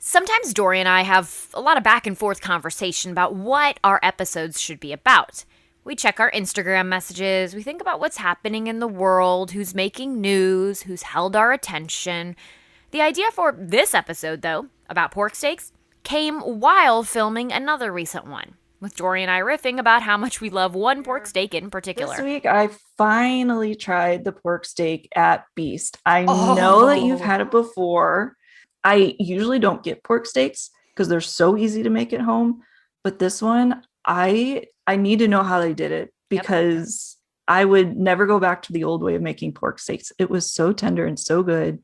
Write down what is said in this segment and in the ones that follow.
Sometimes Dory and I have a lot of back and forth conversation about what our episodes should be about. We check our Instagram messages, we think about what's happening in the world, who's making news, who's held our attention. The idea for this episode, though, about pork steaks, came while filming another recent one, with Dory and I riffing about how much we love one pork steak in particular. This week, I finally tried the pork steak at Beast. I know that you've had it before. I usually don't get pork steaks because they're so easy to make at home. But this one, I need to know how they did it because I would never go back to the old way of making pork steaks. It was so tender and so good.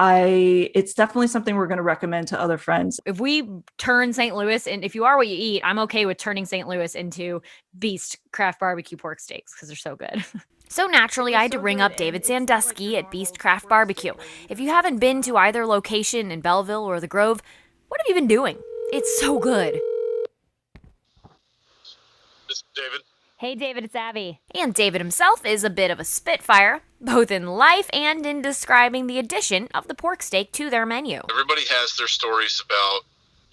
It's definitely something we're going to recommend to other friends. If we turn St. Louis, and if you are what you eat, I'm okay with turning St. Louis into Beast Craft Barbecue pork steaks because they're so good. So naturally, I had to ring up David Sandusky at Beast Craft Barbecue. If you haven't been to either location in Belleville or the Grove, what have you been doing? It's so good. This is David. Hey David, it's Abby. And David himself is a bit of a spitfire, both in life and in describing the addition of the pork steak to their menu. Everybody has their stories about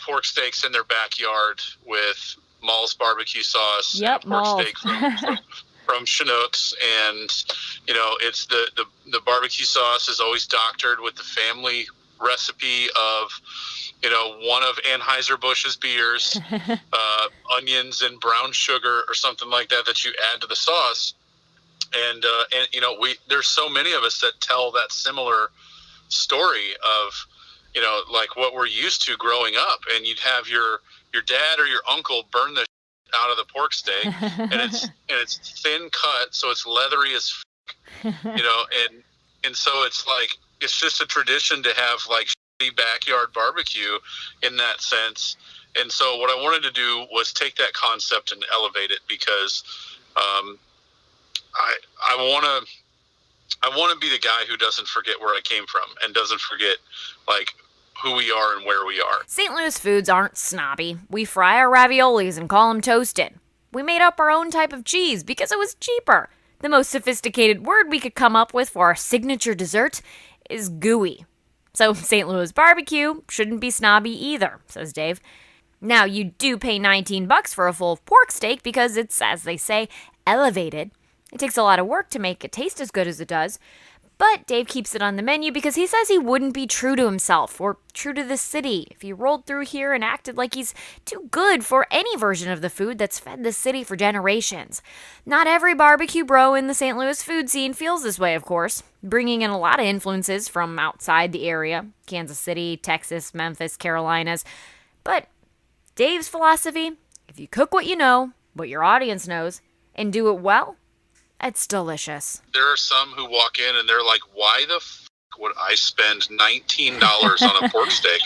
pork steaks in their backyard with Maul's barbecue sauce. Yep, and pork Maul's. steak from Chinook's, and it's the barbecue sauce is always doctored with the family recipe of one of Anheuser-Busch's beers, onions and brown sugar or something like that you add to the sauce. And there's so many of us that tell that similar story of, like what we're used to growing up. And you'd have your dad or your uncle burn the out of the pork steak, and it's thin cut, so it's leathery as and so it's like, it's just a tradition to have like backyard barbecue in that sense. And so what I wanted to do was take that concept and elevate it, because I want to be the guy who doesn't forget where I came from and doesn't forget like who we are and where we are. St. Louis foods aren't snobby. We fry our raviolis and call them toasted. We made up our own type of cheese because it was cheaper. The most sophisticated word we could come up with for our signature dessert is gooey. So St. Louis barbecue shouldn't be snobby either, says Dave. Now, you do pay $19 for a full pork steak because it's, as they say, elevated. It takes a lot of work to make it taste as good as it does. But Dave keeps it on the menu because he says he wouldn't be true to himself or true to the city if he rolled through here and acted like he's too good for any version of the food that's fed the city for generations. Not every barbecue bro in the St. Louis food scene feels this way, of course, bringing in a lot of influences from outside the area, Kansas City, Texas, Memphis, Carolinas. But Dave's philosophy, if you cook what you know, what your audience knows, and do it well, it's delicious. There are some who walk in and they're like, why the f*** would I spend $19 on a pork steak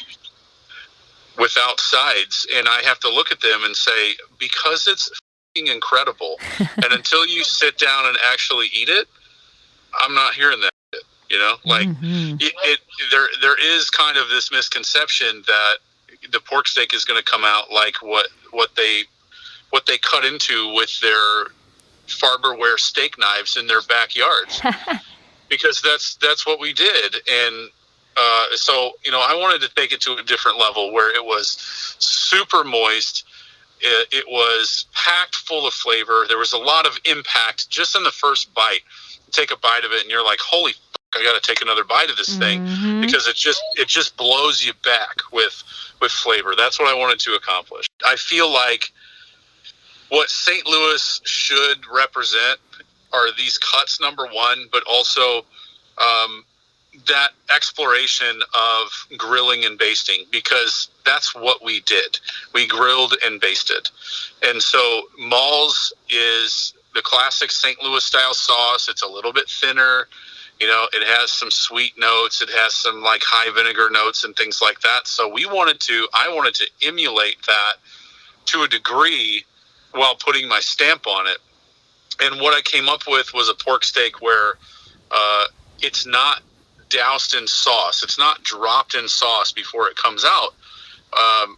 without sides? And I have to look at them and say, because it's f***ing incredible. And until you sit down and actually eat it, I'm not hearing that shit, there is kind of this misconception that the pork steak is going to come out like what they cut into with their Farberware steak knives in their backyards, because that's what we did. And so I wanted to take it to a different level where it was super moist. It was packed full of flavor. There was a lot of impact just in the first bite. You take a bite of it and you're like, holy fuck, I got to take another bite of this thing, because it just blows you back with flavor. That's what I wanted to accomplish. I feel like what St. Louis should represent are these cuts, number one, but also that exploration of grilling and basting, because that's what we did. We grilled and basted. And so Maul's is the classic St. Louis style sauce. It's a little bit thinner. It has some sweet notes. It has some like high vinegar notes and things like that. So I wanted to emulate that to a degree while putting my stamp on it. And what I came up with was a pork steak where it's not doused in sauce. It's not dropped in sauce before it comes out.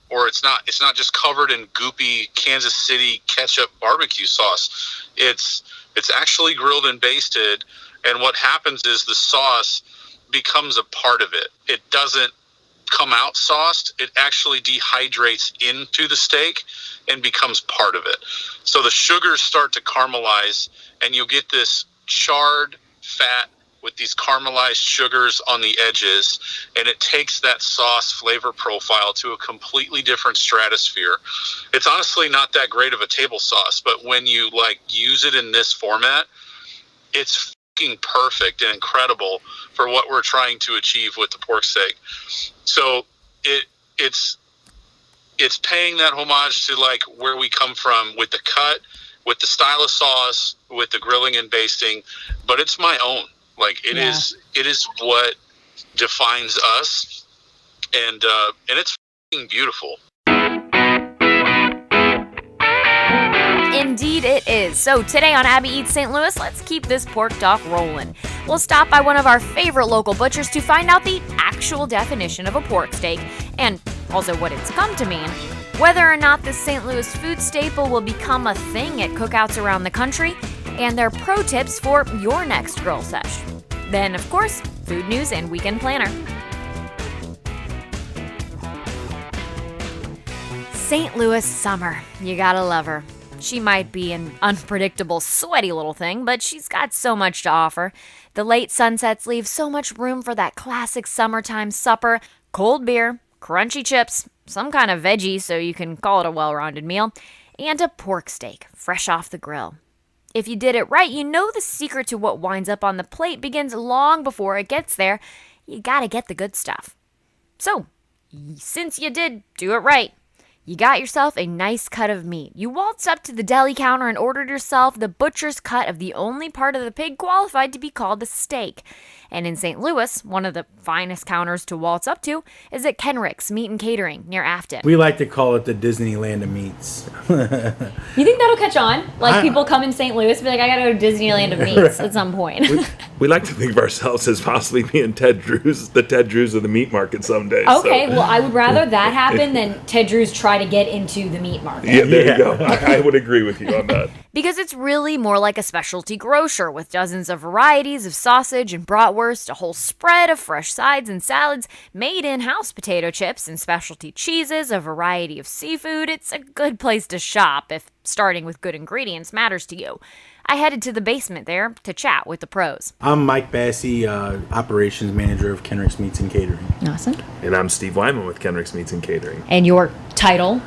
Or it's not just covered in goopy Kansas City ketchup barbecue sauce. It's actually grilled and basted. And what happens is the sauce becomes a part of it. It doesn't come out sauced, it actually dehydrates into the steak and becomes part of it. So the sugars start to caramelize, and you'll get this charred fat with these caramelized sugars on the edges, and it takes that sauce flavor profile to a completely different stratosphere. It's honestly not that great of a table sauce, but when you use it in this format, it's fucking perfect and incredible for what we're trying to achieve with the pork steak. So it's paying that homage to where we come from with the cut, with the style of sauce, with the grilling and basting, but it's my own. It is what defines us, and it's fucking beautiful. Indeed it is. So today on Abby Eats St. Louis, let's keep this pork talk rolling. We'll stop by one of our favorite local butchers to find out the actual definition of a pork steak, and also what it's come to mean, whether or not this St. Louis food staple will become a thing at cookouts around the country, and their pro tips for your next grill sesh. Then, of course, food news and weekend planner. St. Louis summer. You gotta love her. She might be an unpredictable, sweaty little thing, but she's got so much to offer. The late sunsets leave so much room for that classic summertime supper, cold beer, crunchy chips, some kind of veggie so you can call it a well-rounded meal, and a pork steak fresh off the grill. If you did it right, you know the secret to what winds up on the plate begins long before it gets there. You gotta get the good stuff. So, since you did do it right, you got yourself a nice cut of meat. You waltzed up to the deli counter and ordered yourself the butcher's cut of the only part of the pig qualified to be called a steak. And in St. Louis, one of the finest counters to waltz up to is at Kenrick's Meat and Catering near Afton. We like to call it the Disneyland of meats. You think that'll catch on? People come in St. Louis and be like, I gotta go to Disneyland of meats at some point. We like to think of ourselves as possibly being Ted Drews, the Ted Drews of the meat market someday. Okay, well, I would rather that happen than Ted Drews try to get into the meat market. Yeah, there you go. I would agree with you on that. Because it's really more like a specialty grocer with dozens of varieties of sausage and bratwurst, a whole spread of fresh sides and salads, made in-house potato chips and specialty cheeses, a variety of seafood. It's a good place to shop if starting with good ingredients matters to you. I headed to the basement there to chat with the pros. I'm Mike Bassey, operations manager of Kenrick's Meats and Catering. Awesome. And I'm Steve Wyman with Kenrick's Meats and Catering. And your title?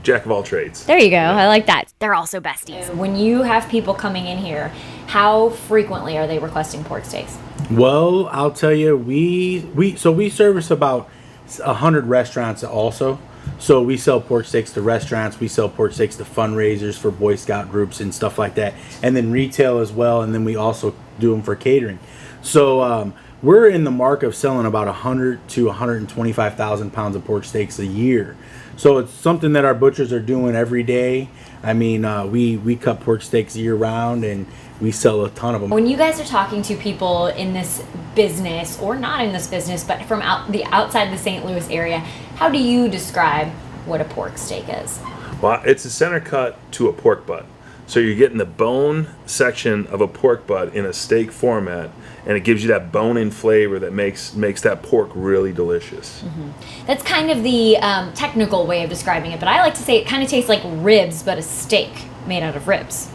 Jack of all trades. There you go. I like that. They're also besties. When you have people coming in here, how frequently are they requesting pork steaks? Well, I'll tell you, we service about 100 restaurants also. So we sell pork steaks to restaurants, we sell pork steaks to fundraisers for Boy Scout groups and stuff like that, and then retail as well, and then we also do them for catering. So we're in the mark of selling about 100 to 125,000 pounds of pork steaks a year. So it's something that our butchers are doing every day. I mean, we cut pork steaks year round, and we sell a ton of them. When you guys are talking to people in this business, or not in this business, but from outside the St. Louis area, how do you describe what a pork steak is? Well, it's a center cut to a pork butt. So you're getting the bone section of a pork butt in a steak format, and it gives you that bone-in flavor that makes that pork really delicious. Mm-hmm. That's kind of the technical way of describing it, but I like to say it kind of tastes like ribs, but a steak made out of ribs.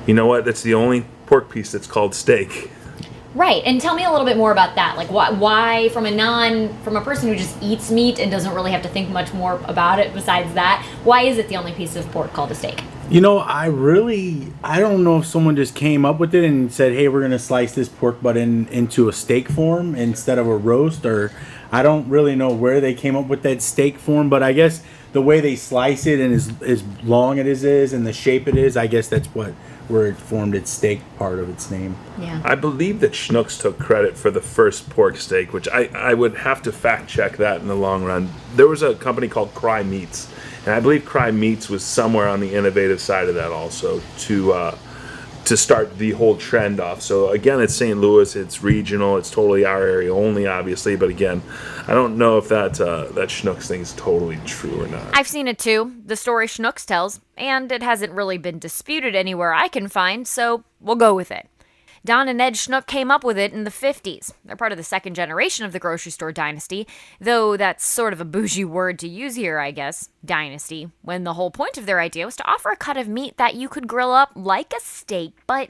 You know what? That's the only pork piece that's called steak. Right, and tell me a little bit more about that. Like, why from a person who just eats meat and doesn't really have to think much more about it besides that, why is it the only piece of pork called a steak? You know, I don't know if someone just came up with it and said, hey, we're going to slice this pork butt into a steak form instead of a roast, or I don't really know where they came up with that steak form, but I guess the way they slice it and as long it is and the shape it is, I guess that's where it formed its steak part of its name. Yeah. I believe that Schnucks took credit for the first pork steak, which I would have to fact check that in the long run. There was a company called Cry Meats, and I believe Cry Meats was somewhere on the innovative side of that also to start the whole trend off. So again, it's St. Louis, it's regional, it's totally our area only, obviously. But again, I don't know if that Schnucks thing is totally true or not. I've seen it too, the story Schnucks tells, and it hasn't really been disputed anywhere I can find, so we'll go with it. Don and Ed Schnook came up with it in the 50s. They're part of the second generation of the grocery store dynasty, though that's sort of a bougie word to use here, I guess, dynasty, when the whole point of their idea was to offer a cut of meat that you could grill up like a steak, but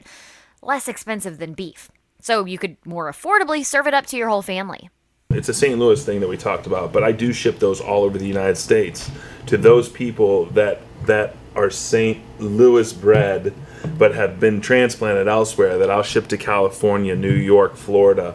less expensive than beef. So you could more affordably serve it up to your whole family. It's a St. Louis thing that we talked about, but I do ship those all over the United States to those people that are St. Louis bred but have been transplanted elsewhere, that I'll ship to California, New York, Florida,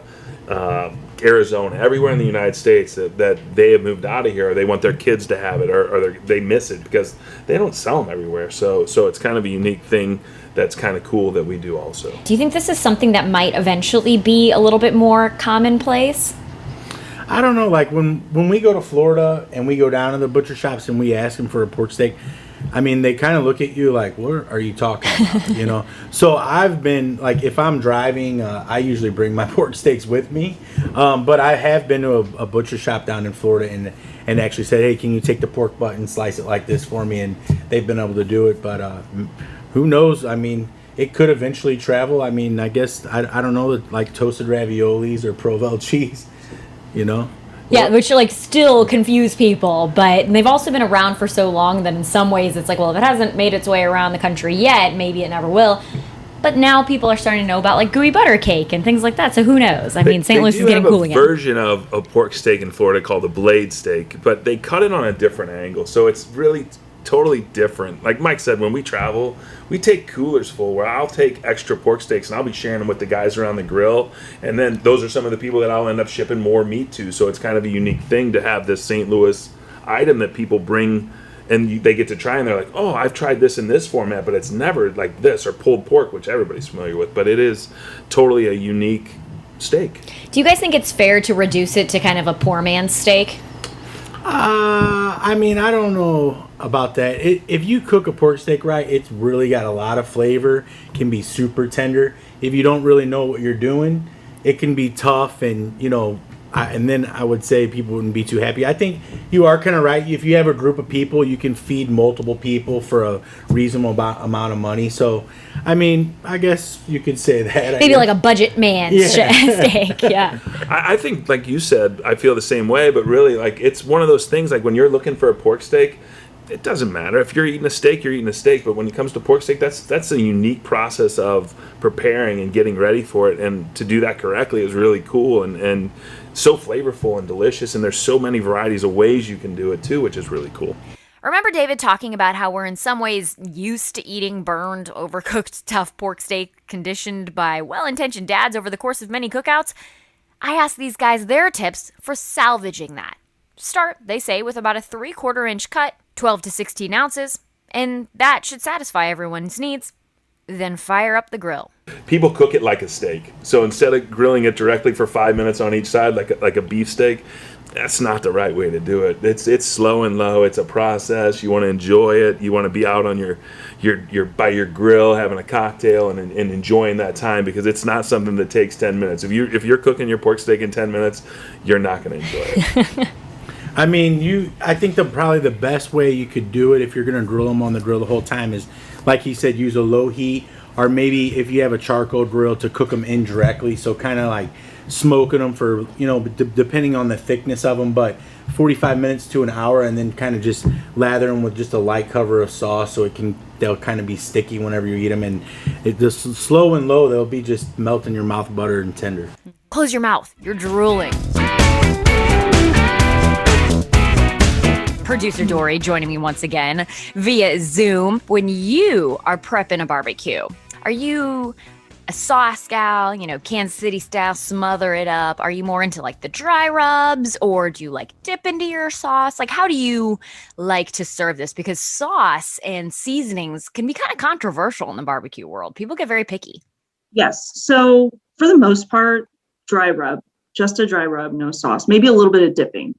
Arizona, everywhere in the United States that they have moved out of here, or they want their kids to have it, or they miss it because they don't sell them everywhere. So it's kind of a unique thing that's kind of cool that we do also. Do you think this is something that might eventually be a little bit more commonplace? I don't know. Like when we go to Florida and we go down to the butcher shops and we ask them for a pork steak, I mean, they kind of look at you like, what are you talking about? You know? So I've been, like, if I'm driving, I usually bring my pork steaks with me. But I have been to a butcher shop down in Florida and actually said, hey, can you take the pork butt and slice it like this for me? And they've been able to do it. But who knows? I mean, it could eventually travel. I mean, I guess, I don't know, like toasted raviolis or Provel cheese, you know? Yeah, which like still confuse people, but they've also been around for so long that in some ways it's like, well, if it hasn't made its way around the country yet, maybe it never will. But now people are starting to know about like gooey butter cake and things like that, so who knows? I mean, St. Louis is getting cool again. They have a version of a pork steak in Florida called a blade steak, but they cut it on a different angle, so it's really totally different. Like Mike said, when we travel, we take coolers full where I'll take extra pork steaks and I'll be sharing them with the guys around the grill, and then those are some of the people that I'll end up shipping more meat to. So it's kind of a unique thing to have this St. Louis item that people bring and they get to try, and they're like, oh, I've tried this in this format, but it's never like this, or pulled pork, which everybody's familiar with, but it is totally a unique steak. Do you guys think it's fair to reduce it to kind of a poor man's steak? I mean, I don't know about that. If you cook a pork steak right, it's really got a lot of flavor, can be super tender. If you don't really know what you're doing, it can be tough, and you know, and then I would say people wouldn't be too happy. I think you are kind of right. If you have a group of people, you can feed multiple people for a reasonable amount of money. So, I mean, I guess you could say that. Maybe like a budget man steak, yeah. I think, like you said, I feel the same way, but really, like, it's one of those things, like when you're looking for a pork steak, it doesn't matter. If you're eating a steak, you're eating a steak. But when it comes to pork steak, that's a unique process of preparing and getting ready for it. And to do that correctly is really cool and so flavorful and delicious. And there's so many varieties of ways you can do it too, which is really cool. Remember David talking about how we're in some ways used to eating burned, overcooked, tough pork steak conditioned by well-intentioned dads over the course of many cookouts? I asked these guys their tips for salvaging that. Start, they say, with about a 3/4 inch cut, 12 to 16 ounces, and that should satisfy everyone's needs. Then fire up the grill. People cook it like a steak. So instead of grilling it directly for 5 minutes on each side like a beef steak, that's not the right way to do it. It's slow and low. It's a process. You want to enjoy it. You want to be out on your by your grill having a cocktail and enjoying that time, because it's not something that takes 10 minutes. If you're cooking your pork steak in 10 minutes, you're not going to enjoy it. I mean, I think probably the best way you could do it if you're going to grill them on the grill the whole time is, like he said, use a low heat, or maybe if you have a charcoal grill, to cook them indirectly. So kind of like smoking them for, you know, depending on the thickness of them, but 45 minutes to an hour, and then kind of just lather them with just a light cover of sauce so they'll kind of be sticky whenever you eat them. And just slow and low, they'll be just melting your mouth butter and tender. Close your mouth. You're drooling. Producer Dory joining me once again via Zoom. When you are prepping a barbecue, are you a sauce gal, you know, Kansas City style, smother it up? Are you more into like the dry rubs, or do you like dip into your sauce? Like, how do you like to serve this? Because sauce and seasonings can be kind of controversial in the barbecue world. People get very picky. Yes. So for the most part, dry rub, just a dry rub, no sauce, maybe a little bit of dipping.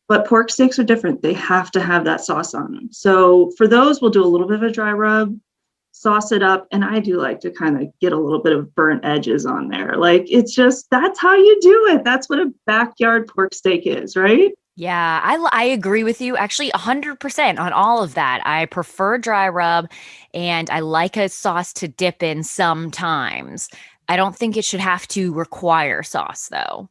But pork steaks are different. They have to have that sauce on them. So for those, we'll do a little bit of a dry rub, sauce it up. And I do like to kind of get a little bit of burnt edges on there. Like, it's just, that's how you do it. That's what a backyard pork steak is, right? Yeah, I agree with you. Actually, 100% on all of that. I prefer dry rub, and I like a sauce to dip in sometimes. I don't think it should have to require sauce, though.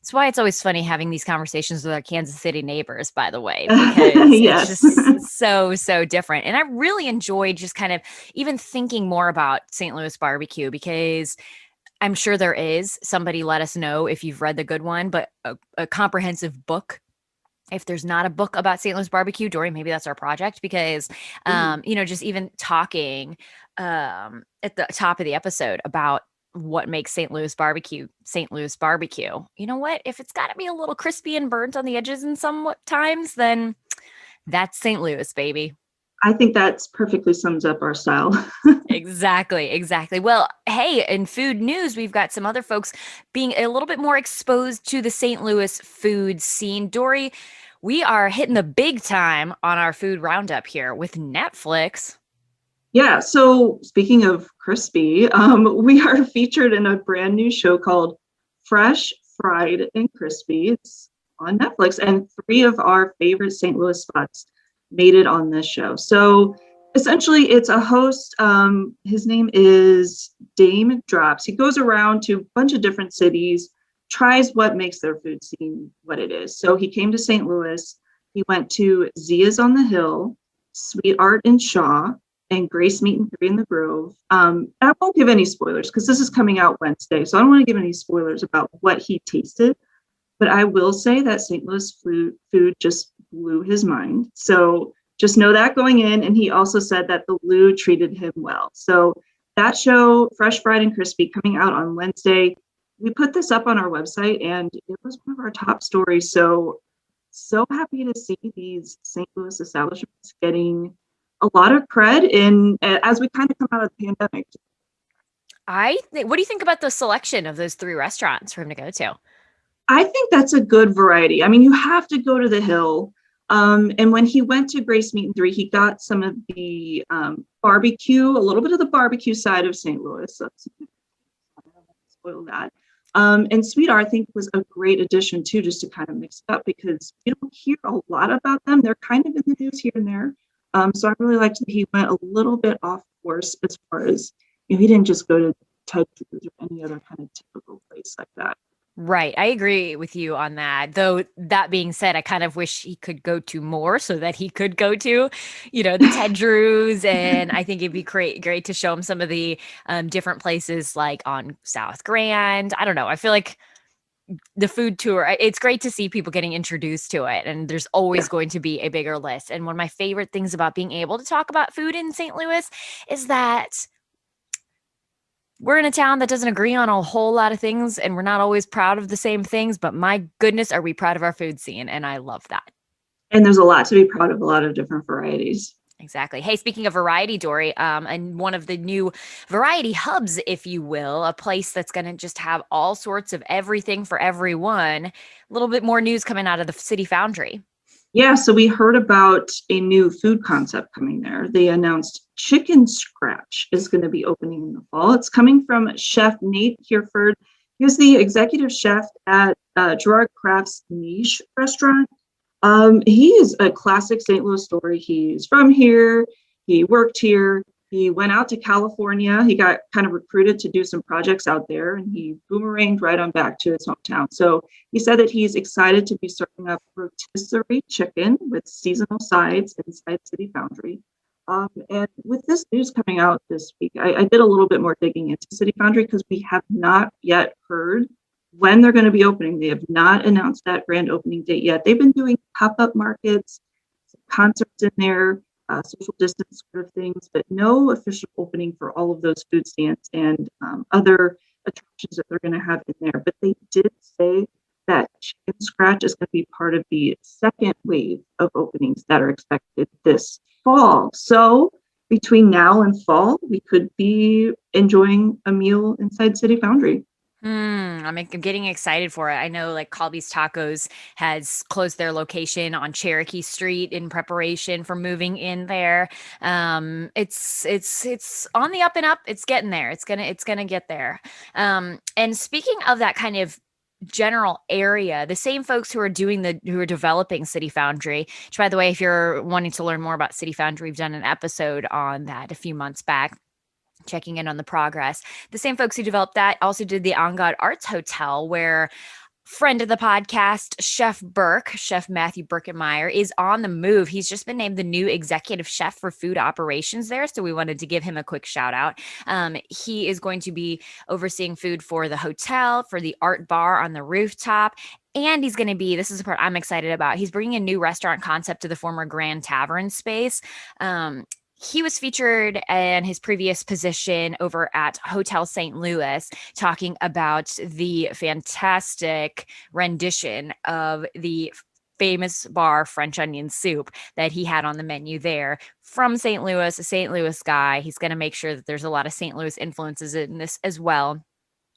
That's why it's always funny having these conversations with our Kansas City neighbors, by the way, because it's Yes. just so different. And I really enjoyed just kind of even thinking more about St. Louis barbecue, because I'm sure there is. Somebody let us know if you've read the good one, but a comprehensive book. If there's not a book about St. Louis barbecue, Dory, maybe that's our project, because, just even talking at the top of the episode about what makes St. Louis barbecue, St. Louis barbecue. You know what? If it's got to be a little crispy and burnt on the edges in some times, then that's St. Louis, baby. I think that's perfectly sums up our style. Exactly. Well, hey, in food news, we've got some other folks being a little bit more exposed to the St. Louis food scene. Dory, we are hitting the big time on our food roundup here with Netflix. Yeah, so speaking of crispy, we are featured in a brand new show called Fresh, Fried, and Crispy. It's on Netflix, and 3 of our favorite St. Louis spots made it on this show. So essentially, it's a host. His name is Dame Drops. He goes around to a bunch of different cities, tries what makes their food scene what it is. So he came to St. Louis. He went to Zia's on the Hill, Sweet Art in Shaw, and Grace Meat and 3 in the Grove. I won't give any spoilers because this is coming out Wednesday, so I don't want to give any spoilers about what he tasted. But I will say that St. Louis food just blew his mind. So just know that going in. And he also said that the Lou treated him well. So that show, Fresh, Fried, and Crispy, coming out on Wednesday. We put this up on our website, and it was one of our top stories. So happy to see these St. Louis establishments getting a lot of cred as we kind of come out of the pandemic. What do you think about the selection of those 3 restaurants for him to go to? I think that's a good variety. I mean, you have to go to the Hill. And when he went to Grace Meat and 3, he got some of the barbecue, a little bit of the barbecue side of St. Louis. So I don't want to spoil that. And Sweet Art, I think, was a great addition too, just to kind of mix it up, because you don't hear a lot about them. They're kind of in the news here and there. So I really liked that he went a little bit off course as far as, he didn't just go to Ted Cruz or any other kind of typical place like that. Right. I agree with you on that. Though that being said, I kind of wish he could go to more so that he could go to, the Ted Drews. And I think it'd be great to show him some of the different places like on South Grand. I don't know. I feel like the food tour, it's great to see people getting introduced to it. And there's always going to be a bigger list. And one of my favorite things about being able to talk about food in St. Louis is that we're in a town that doesn't agree on a whole lot of things, and we're not always proud of the same things, but my goodness, are we proud of our food scene? And I love that. And there's a lot to be proud of, a lot of different varieties. Exactly. Hey, speaking of variety, Dory, and one of the new variety hubs, if you will, a place that's going to just have all sorts of everything for everyone. A little bit more news coming out of the City Foundry. Yeah, so we heard about a new food concept coming there. They announced Chicken Scratch is going to be opening in the fall. It's coming from Chef Nate Hereford. He was the executive chef at Gerard Craft's Niche restaurant. He is a classic St. Louis story. He's from here. He worked here. He went out to California. He got kind of recruited to do some projects out there, and he boomeranged right on back to his hometown. So he said that he's excited to be serving up rotisserie chicken with seasonal sides inside City Foundry. And with this news coming out this week, I did a little bit more digging into City Foundry because we have not yet heard when they're going to be opening. They have not announced that grand opening date yet. They've been doing pop-up markets, concerts in there, social distance sort of things, but no official opening for all of those food stands and other attractions that they're going to have in there. But they did say that Chicken Scratch is going to be part of the second wave of openings that are expected this fall. So between now and fall, we could be enjoying a meal inside City Foundry. I'm getting excited for it. I know like Colby's Tacos has closed their location on Cherokee Street in preparation for moving in there. It's on the up and up. It's getting there. It's gonna get there. And speaking of that kind of general area, the same folks who are developing City Foundry, which by the way, if you're wanting to learn more about City Foundry, we've done an episode on that a few months back. checking in on the progress. The same folks who developed that also did the On God Arts Hotel, where friend of the podcast, Chef Matthew Brickenmeyer, is on the move. He's just been named the new executive chef for food operations there. So we wanted to give him a quick shout out. He is going to be overseeing food for the hotel, for the art bar on the rooftop. And he's going to be, this is the part I'm excited about, he's bringing a new restaurant concept to the former Grand Tavern space. He was featured in his previous position over at Hotel St. Louis, talking about the fantastic rendition of the famous bar French onion soup that he had on the menu there. From St. Louis, a St. Louis guy. He's going to make sure that there's a lot of St. Louis influences in this as well.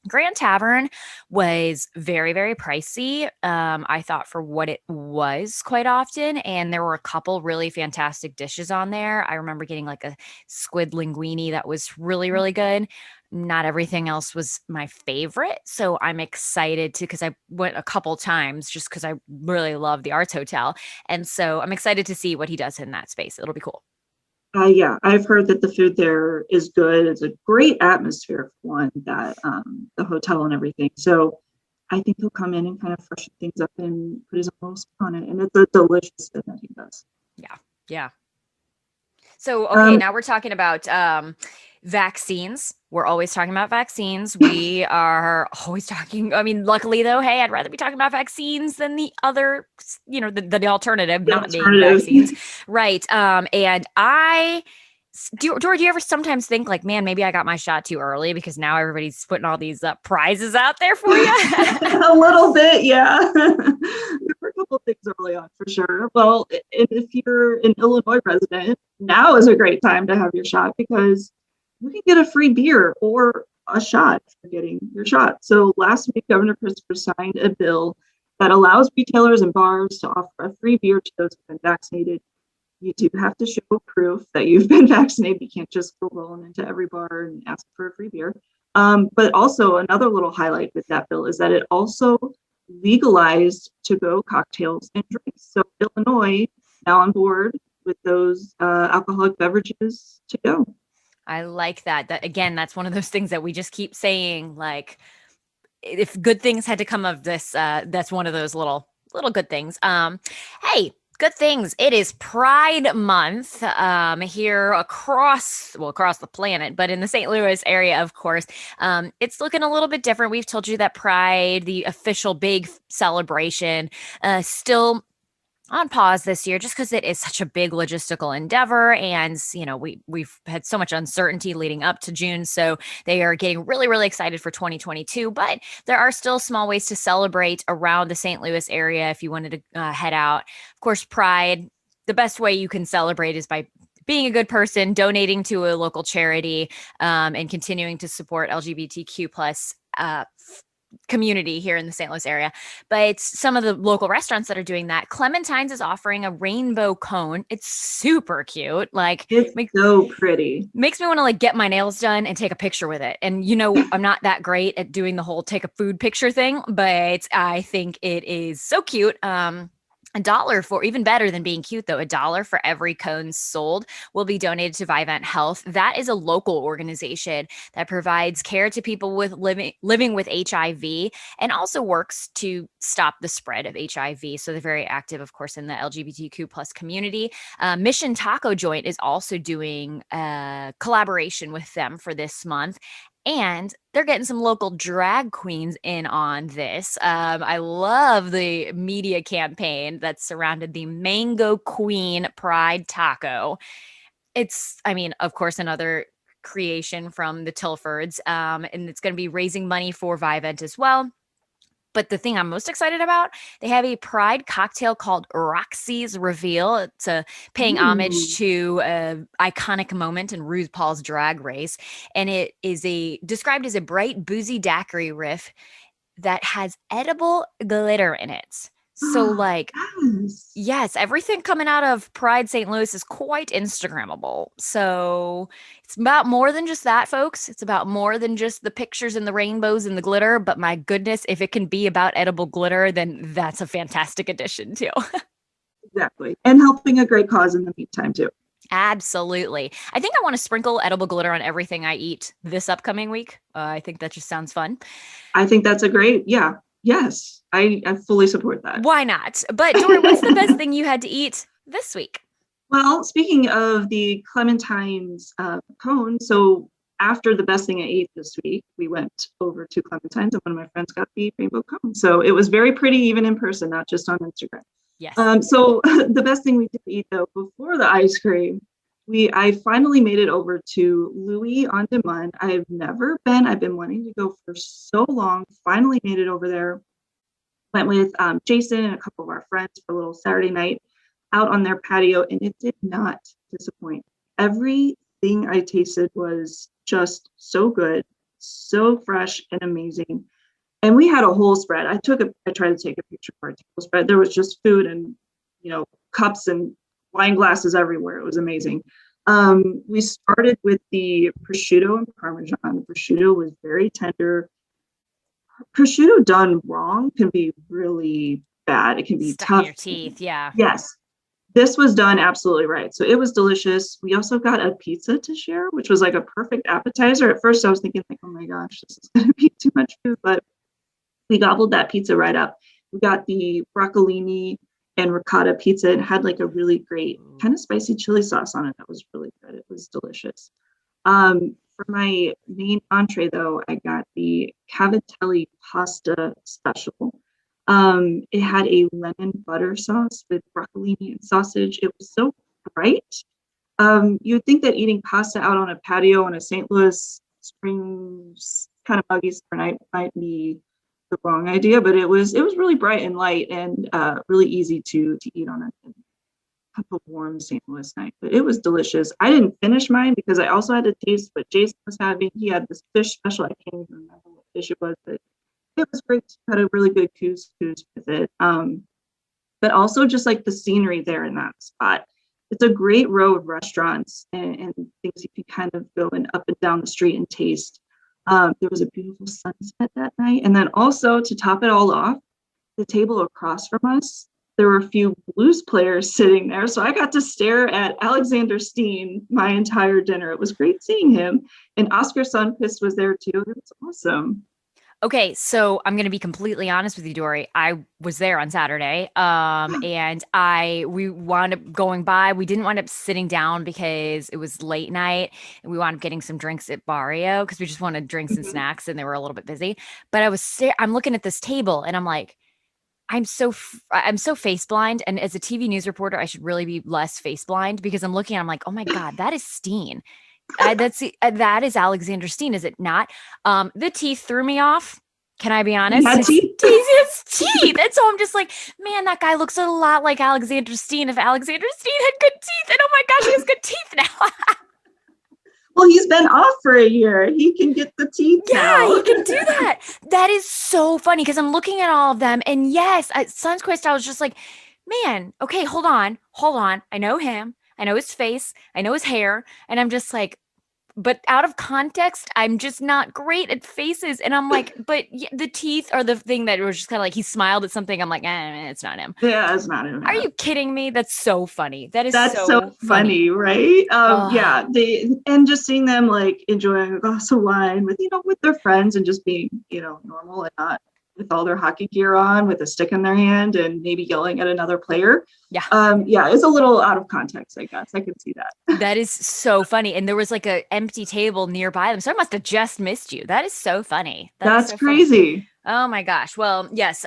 Grand Tavern was very, very pricey, I thought, for what it was quite often. And there were a couple really fantastic dishes on there. I remember getting like a squid linguine that was really, really good. Not everything else was my favorite. So I'm excited because I went a couple times just because I really love the Arts Hotel. And so I'm excited to see what he does in that space. It'll be cool. Yeah, I've heard that the food there is good. It's a great atmosphere for one, that the hotel and everything. So I think he'll come in and kind of freshen things up and put his own spin on it. And it's a delicious food that he does. Yeah. So, okay, now we're talking about vaccines. We're always talking about vaccines. We are always talking. I mean, luckily though, hey, I'd rather be talking about vaccines than the other, the alternative, not being vaccines. Right. And Dora, do you ever sometimes think like, man, maybe I got my shot too early because now everybody's putting all these prizes out there for you? A little bit, yeah. There were a couple of things early on for sure. Well, if you're an Illinois resident, now is a great time to have your shot because you can get a free beer or a shot for getting your shot. So last week, Governor Christopher signed a bill that allows retailers and bars to offer a free beer to those who've been vaccinated. You do have to show proof that you've been vaccinated. You can't just go rolling into every bar and ask for a free beer. But also another little highlight with that bill is that it also legalized to-go cocktails and drinks. So Illinois now on board with those alcoholic beverages to go. I like that. Again, that's one of those things that we just keep saying, like, if good things had to come of this, that's one of those little good things. Hey, good things. It is Pride Month here across the planet, but in the St. Louis area, of course, it's looking a little bit different. We've told you that Pride, the official big celebration, still on pause this year just because it is such a big logistical endeavor, and we've had so much uncertainty leading up to June, so they are getting really, really excited for 2022. But there are still small ways to celebrate around the St. Louis area if you wanted to head out. Of course, Pride, the best way you can celebrate is by being a good person, donating to a local charity, and continuing to support LGBTQ plus community here in the St. Louis area. But some of the local restaurants that are doing that, Clementine's is offering a rainbow cone. It's super cute. Like, it's so pretty. Makes me want to like get my nails done and take a picture with it. And I'm not that great at doing the whole take a food picture thing, but I think it is so cute. $1 for, even better than being cute though, $1 for every cone sold will be donated to Vivant Health. That is a local organization that provides care to people with living with HIV and also works to stop the spread of HIV. So they're very active, of course, in the LGBTQ plus community. Mission Taco Joint is also doing a collaboration with them for this month. And they're getting some local drag queens in on this. I love the media campaign that surrounded the Mango Queen Pride Taco. It's, of course, another creation from the Tilfords, and it's going to be raising money for Vivant as well. But the thing I'm most excited about, they have a Pride cocktail called Roxy's Reveal. It's paying homage to an iconic moment in RuPaul's Drag Race. And it is described as a bright, boozy daiquiri riff that has edible glitter in it. So yes, everything coming out of Pride St. Louis is quite Instagrammable. So it's about more than just that, folks. It's about more than just the pictures and the rainbows and the glitter. But my goodness, if it can be about edible glitter, then that's a fantastic addition too. Exactly. And helping a great cause in the meantime too. Absolutely. I think I want to sprinkle edible glitter on everything I eat this upcoming week. I think that just sounds fun. I think that's a great, yeah. Yes, I fully support that. Why not? But Dory, what's the best thing you had to eat this week? Well, speaking of the Clementine's cone, so after the best thing I ate this week, we went over to Clementine's and one of my friends got the rainbow cone. So it was very pretty, even in person, not just on Instagram. Yes. So the best thing we did eat though, before the ice cream, I finally made it over to Louis on Demand. I've never been, I've been wanting to go for so long, finally made it over there. Went with Jason and a couple of our friends for a little Saturday night out on their patio, and it did not disappoint. Everything I tasted was just so good, so fresh and amazing. And we had a whole spread. I tried to take a picture of our table spread. There was just food and, cups and wine glasses everywhere. It was amazing. We started with the prosciutto and Parmesan. The prosciutto was very tender. Prosciutto done wrong can be really bad. It can be Stuck in tough. your teeth, yeah. Yes. This was done absolutely right. So it was delicious. We also got a pizza to share, which was like a perfect appetizer. At first I was thinking like, oh my gosh, this is going to be too much food, but we gobbled that pizza right up. We got the broccolini and ricotta pizza. It had like a really great kind of spicy chili sauce on it. That was really good. It was delicious. For my main entree though, I got the cavatelli pasta special. It had a lemon butter sauce with broccolini and sausage. It was so bright. You'd think that eating pasta out on a patio on a St. Louis spring kind of muggy summer night might be the wrong idea, but it was really bright and light and really easy to eat on a cup of warm St. Louis night. But it was delicious. I didn't finish mine because I also had to taste what Jason was having. He had this fish special. I can't even remember what fish it was, but it was great. Had a really good couscous with it. But also just like the scenery there in that spot. It's a great row of restaurants and things you can kind of go and up and down the street and taste. There was a beautiful sunset that night. And then also to top it all off, the table across from us, there were a few blues players sitting there. So I got to stare at Alexander Steen my entire dinner. It was great seeing him. And Oscar Sundqvist was there too. It was awesome. Okay, so I'm gonna be completely honest with you, Dory. I was there on Saturday, and we wound up going by. We didn't wind up sitting down because it was late night, and we wound up getting some drinks at Barrio because we just wanted drinks and snacks, and they were a little bit busy. But I'm looking at this table, and I'm like, I'm so face blind, and as a TV news reporter, I should really be less face blind because I'm looking, I'm like, oh my God, that is Steen. That is Alexander Steen, is it not? The teeth threw me off. Can I be honest? His teeth. And so I'm just like, man, that guy looks a lot like Alexander Steen. If Alexander Steen had good teeth, and oh my gosh, he has good teeth now. Well, he's been off for a year. He can get the teeth now. He can do that. That is so funny because I'm looking at all of them, and yes, at Sunquist, I was just like, man, okay, hold on. I know him. I know his face. I know his hair. And I'm just like, but out of context, I'm just not great at faces. And I'm like, but the teeth are the thing that was just kind of like, he smiled at something. I'm like, it's not him. Yeah, it's not him. Are you kidding me? That's so funny. That's so funny, right? Yeah. And just seeing them like enjoying a glass of wine with, with their friends and just being, normal and not with all their hockey gear on with a stick in their hand and maybe yelling at another player. Yeah. It's a little out of context, I guess. I can see that. That is so funny. And there was like an empty table nearby them. So I must have just missed you. That is so funny. That's so crazy. Funny. Oh my gosh. Well, yes.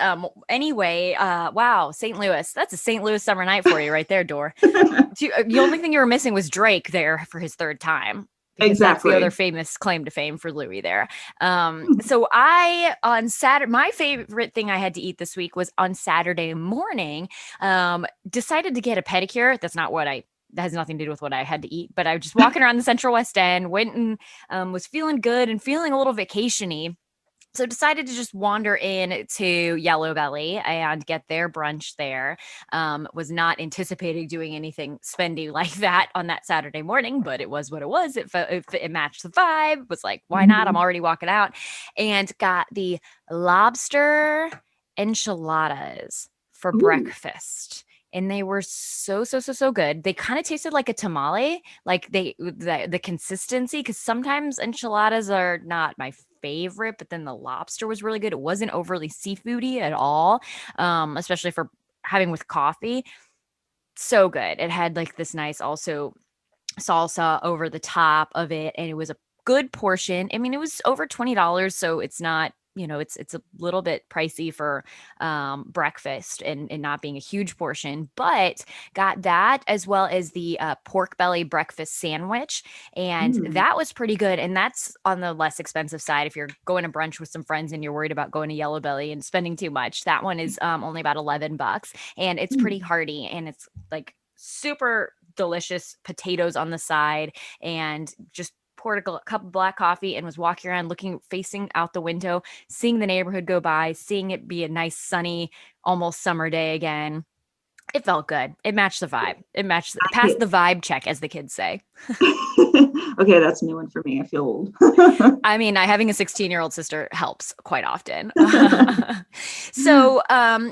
Anyway, wow. St. Louis. That's a St. Louis summer night for you right there, Dor. The only thing you were missing was Drake there for his third time. Exactly. That's the other famous claim to fame for Louis there. So on Saturday, my favorite thing I had to eat this week was on Saturday morning, decided to get a pedicure. That has nothing to do with what I had to eat, but I was just walking around the Central West End, went and was feeling good and feeling a little vacation-y. So decided to just wander in to Yellow Belly and get their brunch there. Was not anticipating doing anything spendy like that on that Saturday morning, but it was what it was. It matched the vibe. Was like, why not? I'm already walking out, and got the Lobster Enchiladas for breakfast. and they were so good. They kind of tasted like a tamale, like the consistency, because sometimes enchiladas are not my favorite, but then the lobster was really good. It wasn't overly seafoody at all, especially for having with coffee. So good. It had like this nice also salsa over the top of it, and it was a good portion. I mean, it was over $20, so it's not, it's a little bit pricey for breakfast and not being a huge portion, but got that as well as the pork belly breakfast sandwich, and that was pretty good. And that's on the less expensive side if you're going to brunch with some friends and you're worried about going to Yellow Belly and spending too much. That one is only about $11, and it's pretty hearty, and it's like super delicious potatoes on the side, and just poured a cup of black coffee and was walking around facing out the window, seeing the neighborhood go by, seeing it be a nice sunny, almost summer day again. It felt good. It matched the vibe. It passed the vibe check, as the kids say. Okay, that's a new one for me. I feel old. I mean, having a 16-year-old sister helps quite often. So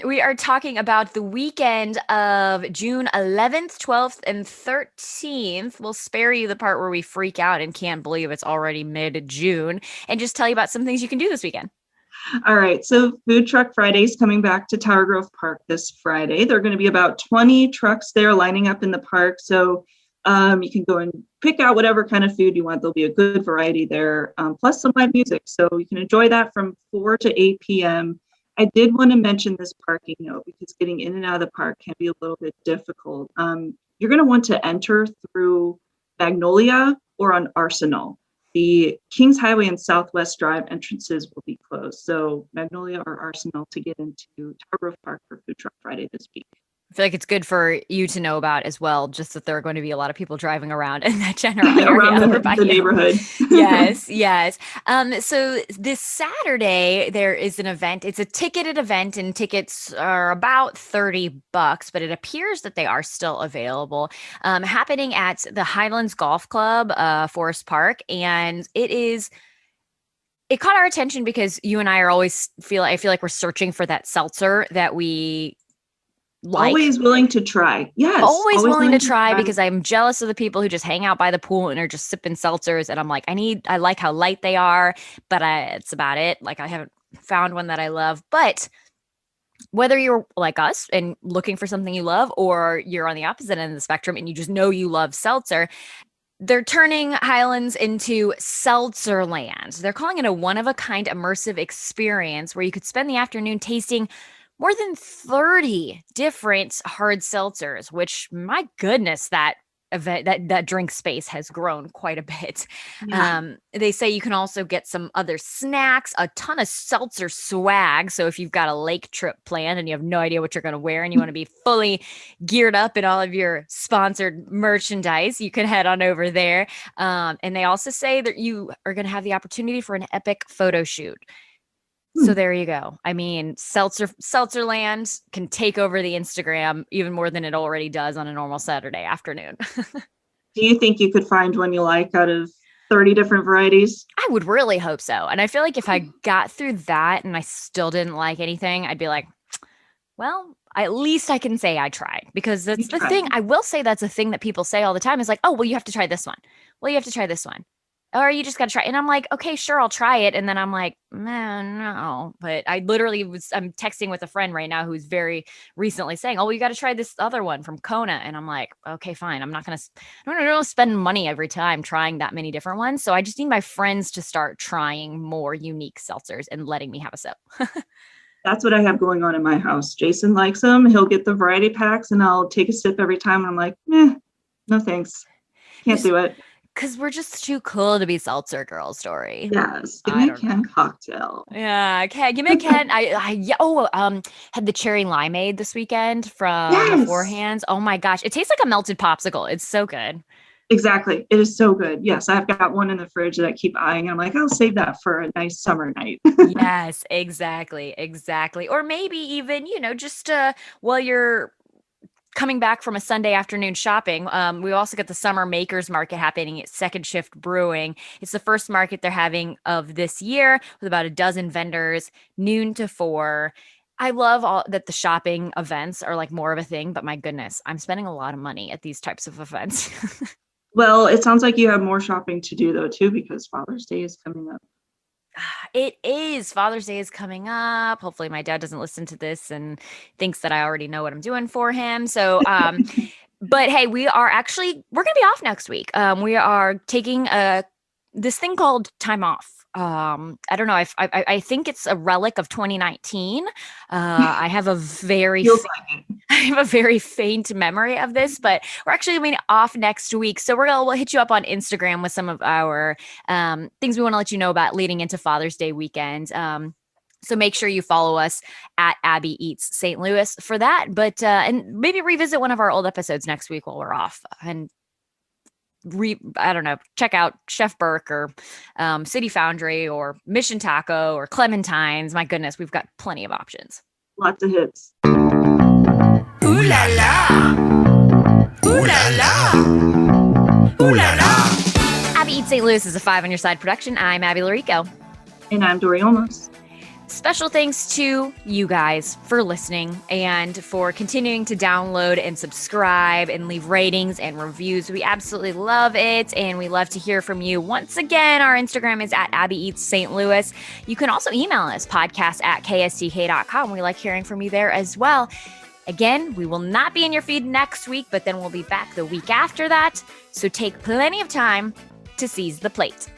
we are talking about the weekend of June 11th, 12th, and 13th. We'll spare you the part where we freak out and can't believe it's already mid-June, and just tell you about some things you can do this weekend. All right. So Food Truck Friday is coming back to Tower Grove Park this Friday. There are going to be about 20 trucks there lining up in the park. So you can go and pick out whatever kind of food you want. There'll be a good variety there, plus some live music. So you can enjoy that from 4 to 8 p.m. I did want to mention this parking note because getting in and out of the park can be a little bit difficult. You're going to want to enter through Magnolia or on Arsenal. The Kings Highway and Southwest Drive entrances will be closed. So Magnolia or Arsenal to get into Tower Grove Park for Food Truck Friday this week. I feel like it's good for you to know about as well, just that there are going to be a lot of people driving around in that general area around over by the you. neighborhood. Yes. So this Saturday there is an event. It's a ticketed event, and tickets are about $30, but it appears that they are still available. Happening at the Highlands Golf Club, Forest Park, and it caught our attention because you and I are always I feel like we're searching for that seltzer that we like. Always willing to try. Yes. Always willing to try because I'm jealous of the people who just hang out by the pool and are just sipping seltzers. And I'm like, I like how light they are, but it's about it. Like, I haven't found one that I love. But whether you're like us and looking for something you love, or you're on the opposite end of the spectrum and you just know you love seltzer, they're turning Highlands into Seltzer Land. They're calling it a one-of-a-kind immersive experience where you could spend the afternoon tasting more than 30 different hard seltzers, which, my goodness, that drink space has grown quite a bit. Yeah. They say you can also get some other snacks, a ton of seltzer swag. So if you've got a lake trip planned and you have no idea what you're going to wear and you want to be fully geared up in all of your sponsored merchandise, you can head on over there. And they also say that you are going to have the opportunity for an epic photo shoot. So there you go. I mean, Seltzerland can take over the Instagram even more than it already does on a normal Saturday afternoon. Do you think you could find one you like out of 30 different varieties? I would really hope so. And I feel like if I got through that and I still didn't like anything, I'd be like, well, at least I can say I tried, because that's the thing. I will say that's a thing that people say all the time is like, oh, well, you have to try this one. Well, you have to try this one. Or you just got to try. And I'm like, okay, sure, I'll try it. And then I'm like, man, no. But I'm texting with a friend right now who's very recently saying, oh, well, you got to try this other one from Kona. And I'm like, okay, fine. I'm not going to spend money every time trying that many different ones. So I just need my friends to start trying more unique seltzers and letting me have a sip. That's what I have going on in my house. Jason likes them. He'll get the variety packs and I'll take a sip every time. And I'm like, no, thanks. Can't do it. Because we're just too cool to be seltzer girls, Dory. Yes, give me a can cocktail. Yeah, okay, give me a can. Had the cherry limeade this weekend from beforehand. Oh my gosh, it tastes like a melted popsicle. It's so good. Exactly, it is so good. Yes, I've got one in the fridge that I keep eyeing. And I'm like, I'll save that for a nice summer night. Yes, exactly. Or maybe even, just while you're coming back from a Sunday afternoon shopping, we also got the Summer Makers Market happening at Second Shift Brewing. It's the first market they're having of this year with about a dozen vendors, noon to 4. I love all that the shopping events are like more of a thing, but my goodness, I'm spending a lot of money at these types of events. Well, it sounds like you have more shopping to do though too, because Father's Day is coming up. It is. Father's Day is coming up. Hopefully my dad doesn't listen to this and thinks that I already know what I'm doing for him. So, but hey, we're going to be off next week. We are taking this thing called time off. I don't know. I think it's a relic of 2019. I have a very Feels like it. I have a very faint memory of this, but we're actually going to be off next week. So we'll hit you up on Instagram with some of our things we want to let you know about leading into Father's Day weekend. So make sure you follow us at Abby Eats St. Louis for that. But and maybe revisit one of our old episodes next week while we're off and I don't know, check out Chef Burke or City Foundry or Mission Taco or Clementine's. My goodness, we've got plenty of options. Lots of hits. Ooh la la! Ooh la la! Ooh la la! Abby Eats St. Louis is a 5 on Your Side production. I'm Abby Larico. And I'm Dory Olmos. Special thanks to you guys for listening and for continuing to download and subscribe and leave ratings and reviews. We absolutely love it, and we love to hear from you. Once again, our Instagram is at Abby Eats St. Louis. You can also email us, podcast@ksdk.com. We like hearing from you there as well. Again, we will not be in your feed next week, but then we'll be back the week after that. So take plenty of time to seize the plate.